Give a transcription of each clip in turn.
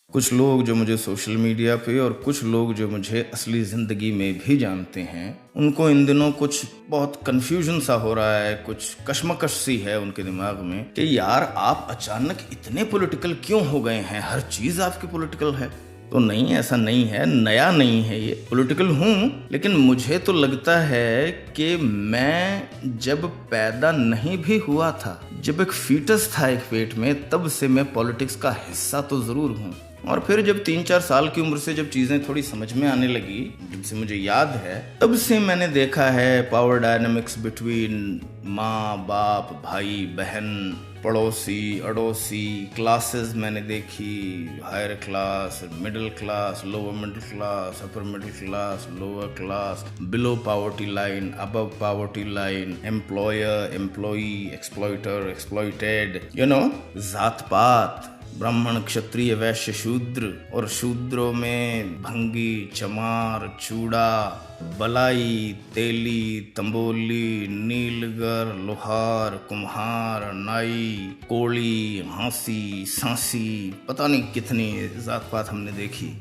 कुछ लोग जो मुझे सोशल मीडिया पे और कुछ लोग जो मुझे असली ज़िंदगी में भी जानते हैं, उनको इन दिनों कुछ बहुत कन्फ्यूजन सा हो रहा है, कुछ कशमकश सी है उनके दिमाग में कि यार आप अचानक इतने पॉलिटिकल क्यों हो गए हैं, हर चीज़ आपकी पॉलिटिकल है। तो नहीं, ऐसा नहीं है, नया नहीं है, ये पॉलिटिकल हूँ, लेकिन मुझे तो लगता है कि मैं जब पैदा नहीं भी हुआ था, जब एक फीटस था एक पेट में, तब से मैं पॉलिटिक्स का हिस्सा तो ज़रूर हूँ। और फिर जब 3-4 साल की उम्र से जब चीज़ें थोड़ी समझ में आने लगी, जब से मुझे याद है, तब से मैंने देखा है पावर डायनामिक्स बिटवीन माँ बाप, भाई बहन, पड़ोसी अड़ोसी, क्लासेस मैंने देखी, higher class, middle class, lower middle class, upper middle class, lower class, below poverty line, above poverty line, employer, employee, exploiter, exploited, जात पात, ब्राह्मण, क्षत्रिय, वैश्य, शूद्र, और शूद्रों में भंगी, चमार, चूड़ा, बलाई, तेली, तंबोली, नीलगर, लोहार, कुम्हार, नाई, कोड़ी, हांसी, सांसी, पता नहीं कितनी जात पात हमने देखी।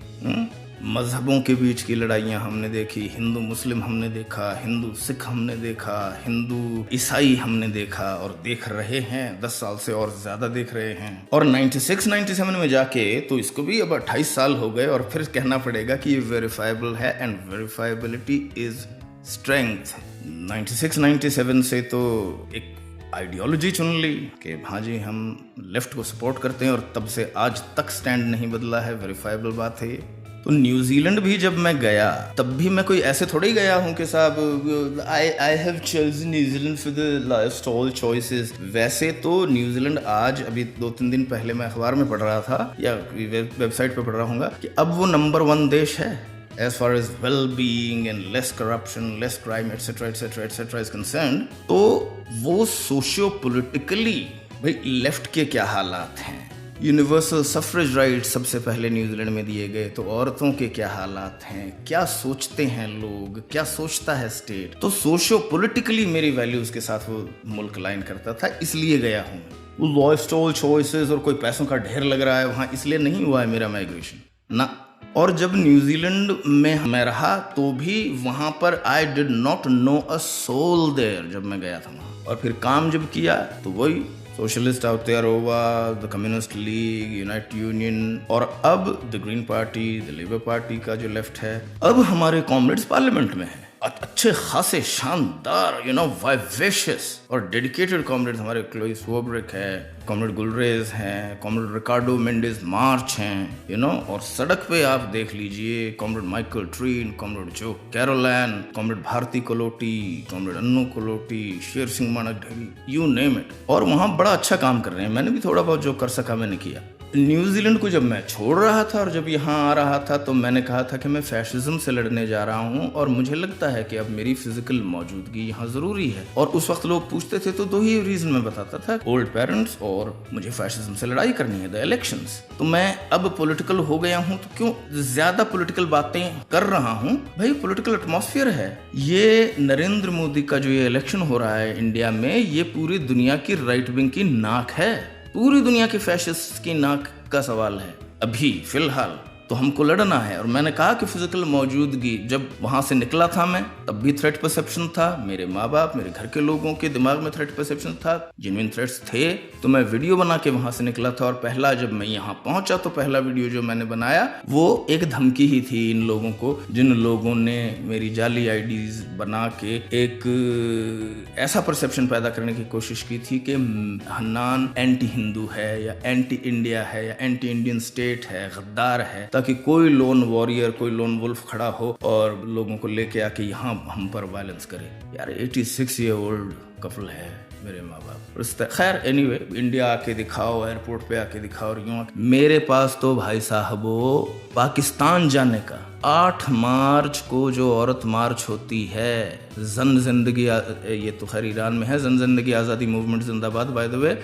मजहबों के बीच की लड़ाइयाँ हमने देखी, हिंदू मुस्लिम हमने देखा, हिंदू सिख हमने देखा, हिंदू ईसाई हमने देखा, और देख रहे हैं 10 साल से और ज़्यादा देख रहे हैं। और 96-97 में जाके तो इसको भी अब 28 साल हो गए, और फिर कहना पड़ेगा कि ये वेरीफाइबल है, एंड वेरीफाइबिलिटी इज स्ट्रेंथ। 96-97 से तो एक आइडियोलॉजी चुन ली कि हाँ जी हम लेफ्ट को सपोर्ट करते हैं, और तब से आज तक स्टैंड नहीं बदला है, वेरीफाइबल बात है ये। तो न्यूजीलैंड भी जब मैं गया, तब भी मैं कोई ऐसे थोड़ी गया हूँ कि साहब I have chosen New Zealand for the lifestyle choices. वैसे तो न्यूजीलैंड आज, अभी 2-3 दिन पहले मैं अखबार में पढ़ रहा था या वेबसाइट पे पढ़ रहा हूँ कि अब वो नंबर 1 देश है as far as well-being and less corruption, less crime, etc. is concerned। तो वो सोशियो पोलिटिकली भाई लेफ्ट के क्या हालात हैं, यूनिवर्सल सफरेज राइट सबसे पहले न्यूजीलैंड में दिए गए, तो औरतों के क्या हालात हैं, क्या सोचते हैं लोग, क्या सोचता है स्टेट। तो सोशियो पॉलिटिकली मेरी वैल्यूज के साथ वो मुल्क लाइन करता था, इसलिए गया हूँ। वो लाइफस्टाइल चॉइसेस और कोई पैसों का ढेर लग रहा है वहाँ, इसलिए नहीं हुआ है मेरा माइग्रेशन ना। और जब न्यूजीलैंड में मैं रहा तो भी वहाँ पर I did not know a soul there जब मैं गया था वहाँ। और फिर काम जब किया तो वही socialist out there over, the communist league, united union, और अब the green party, the labour party का जो लेफ्ट है, अब हमारे कॉमरेड्स पार्लियामेंट में है, अच्छे खासे शानदार वाइवेशियस और डेडिकेटेड कॉमरेड्स। हमारे क्लोइस वोब्रिक है, कॉमरेड गुलरेज हैं, कॉमरेड रिकार्डो मेंडेज मार्च हैं, और सड़क पे आप देख लीजिए कॉमरेड माइकल ट्रीन, कॉमरेड जो कैरोलैन, कॉमरेड भारती कोलोटी, कॉमरेड अन्नू कोलोटी, शेर सिंह मानक ढेरी, यू नेम इट। और वहाँ बड़ा अच्छा काम कर रहे हैं, मैंने भी थोड़ा बहुत जो कर सका मैंने किया। न्यूजीलैंड को जब मैं छोड़ रहा था और जब यहाँ आ रहा था तो मैंने कहा था कि मैं फैशिज्म से लड़ने जा रहा हूँ, और मुझे लगता है कि अब मेरी फिजिकल मौजूदगी यहाँ जरूरी है। और उस वक्त लोग पूछते थे तो 2 ही रीजन मैं बताता था, ओल्ड पेरेंट्स और मुझे फैशिज्म से लड़ाई करनी है, द इलेक्शंस। तो मैं अब पॉलिटिकल हो गया हूँ, तो क्यों ज्यादा पॉलिटिकल बातें कर रहा हूँ भाई, पॉलिटिकल एटमॉस्फेयर है ये। नरेंद्र मोदी का जो ये इलेक्शन हो रहा है इंडिया में, ये पूरी दुनिया की राइट विंग की नाक है, पूरी दुनिया के फैशिस्ट की नाक का सवाल है अभी फिलहाल। तो हमको लड़ना है। और मैंने कहा कि फिजिकल मौजूदगी, जब वहां से निकला था मैं, तब भी थ्रेट परसेप्शन था, मेरे माँ बाप, मेरे घर के लोगों के दिमाग में थ्रेट परसेप्शन था, जेन्युइन थ्रेट्स थे। तो मैं वीडियो बना के वहां से निकला था, और पहला जब मैं यहाँ पहुंचा तो पहला वीडियो जो मैंने बनाया वो एक धमकी ही थी इन लोगों को, जिन लोगों ने मेरी जाली आईडीज बना के एक ऐसा परसेप्शन पैदा करने की कोशिश की थी कि हन्नान एंटी हिंदू है, या एंटी इंडिया है, या एंटी इंडियन स्टेट है, गद्दार है, ताकि कोई लोन वॉरियर, कोई लोन वुल्फ खड़ा हो और लोगों को लेके आके यहाँ हम पर वायलेंस करे। यार 86 ईयर ओल्ड कपल है मेरे माँ बाप। खैर एनीवे, इंडिया आके दिखाओ, एयरपोर्ट पे आके दिखाओ, और यूँ मेरे पास तो भाई साहबो पाकिस्तान जाने का 8 मार्च को जो औरत मार्च होती है, जन जिंदगी, ये तो खैर ईरान में है, जन जिंदगी आज़ादी मूवमेंट जिंदाबाद बाय द वे।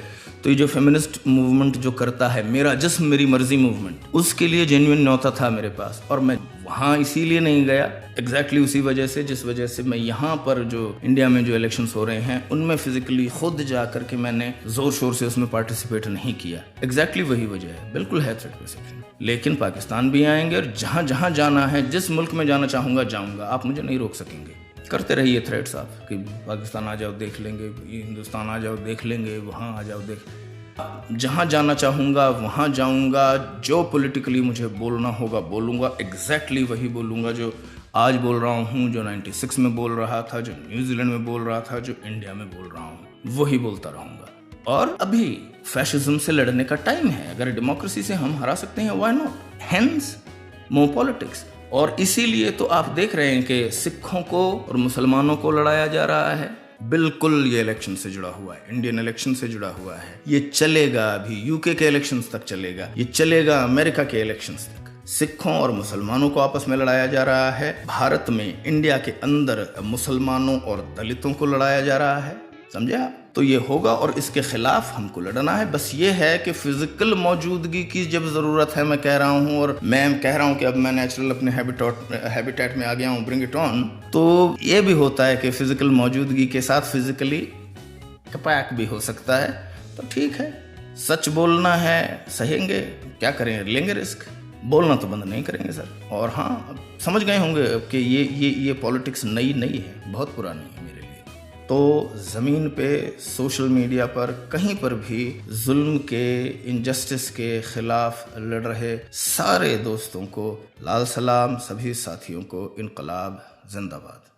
तो ये जो फेमिनिस्ट मूवमेंट जो करता है, मेरा जिस्म मेरी मर्जी मूवमेंट, उसके लिए जेन्युइन न्योता था मेरे पास, और मैं वहाँ इसीलिए नहीं गया, एग्जैक्टली उसी वजह से जिस वजह से मैं यहाँ पर जो इंडिया में जो इलेक्शंस हो रहे हैं उनमें फिजिकली खुद जा करके मैंने जोर शोर से उसमें पार्टिसिपेट नहीं किया। एग्जैक्टली वही वजह है, बिल्कुल है थ्रेट परसेप्शन। लेकिन पाकिस्तान भी आएंगे और जहाँ जहाँ जाना है, जिस मुल्क में जाना चाहूँगा जाऊँगा, आप मुझे नहीं रोक सकेंगे। करते रहिए थ्रेट्स आप कि पाकिस्तान आ जाओ देख लेंगे, हिंदुस्तान आ जाओ देख लेंगे, वहाँ आ जाओ देख, जहाँ जाना चाहूँगा वहाँ जाऊँगा। जो पॉलिटिकली मुझे बोलना होगा बोलूँगा, एग्जैक्टली वही बोलूँगा जो आज बोल रहा हूँ, जो 96 में बोल रहा था, जो न्यूजीलैंड में बोल रहा था, जो इंडिया में बोल रहा हूँ, वही बोलता रहूँगा। और अभी फैशिज्म से लड़ने का टाइम है। अगर डेमोक्रेसी से हम हरा सकते हैं, why not? Hence more politics. और इसीलिए तो आप देख रहे हैं कि सिखों को और मुसलमानों को लड़ाया जा रहा है। बिल्कुल ये इलेक्शन से जुड़ा हुआ है, इंडियन इलेक्शन से जुड़ा हुआ है। ये चलेगा, अभी यूके के इलेक्शंस तक चलेगा, ये चलेगा अमेरिका के इलेक्शंस तक। सिखों और मुसलमानों को आपस में लड़ाया जा रहा है। भारत में, इंडिया के अंदर मुसलमानों और दलितों को लड़ाया जा रहा है, समझे आप? तो ये होगा और इसके खिलाफ हमको लड़ना है। बस ये है कि फिजिकल मौजूदगी की जब ज़रूरत है, मैं कह रहा हूँ, और मैं कह रहा हूँ कि अब मैं नेचुरल अपने हैबिटेट में आ गया हूँ, ब्रिंग इट ऑन। तो ये भी होता है कि फिजिकल मौजूदगी के साथ फिजिकली कपैक भी हो सकता है। तो ठीक है, सच बोलना है, सहेंगे, क्या करें, लेंगे रिस्क, बोलना तो बंद नहीं करेंगे सर। और हाँ, समझ गए होंगे कि ये पॉलिटिक्स नई है, बहुत पुरानी है मेरे लिए। तो ज़मीन पे, सोशल मीडिया पर, कहीं पर भी जुल्म के, इनजस्टिस के खिलाफ लड़ रहे सारे दोस्तों को लाल सलाम, सभी साथियों को इनकलाब जिंदाबाद।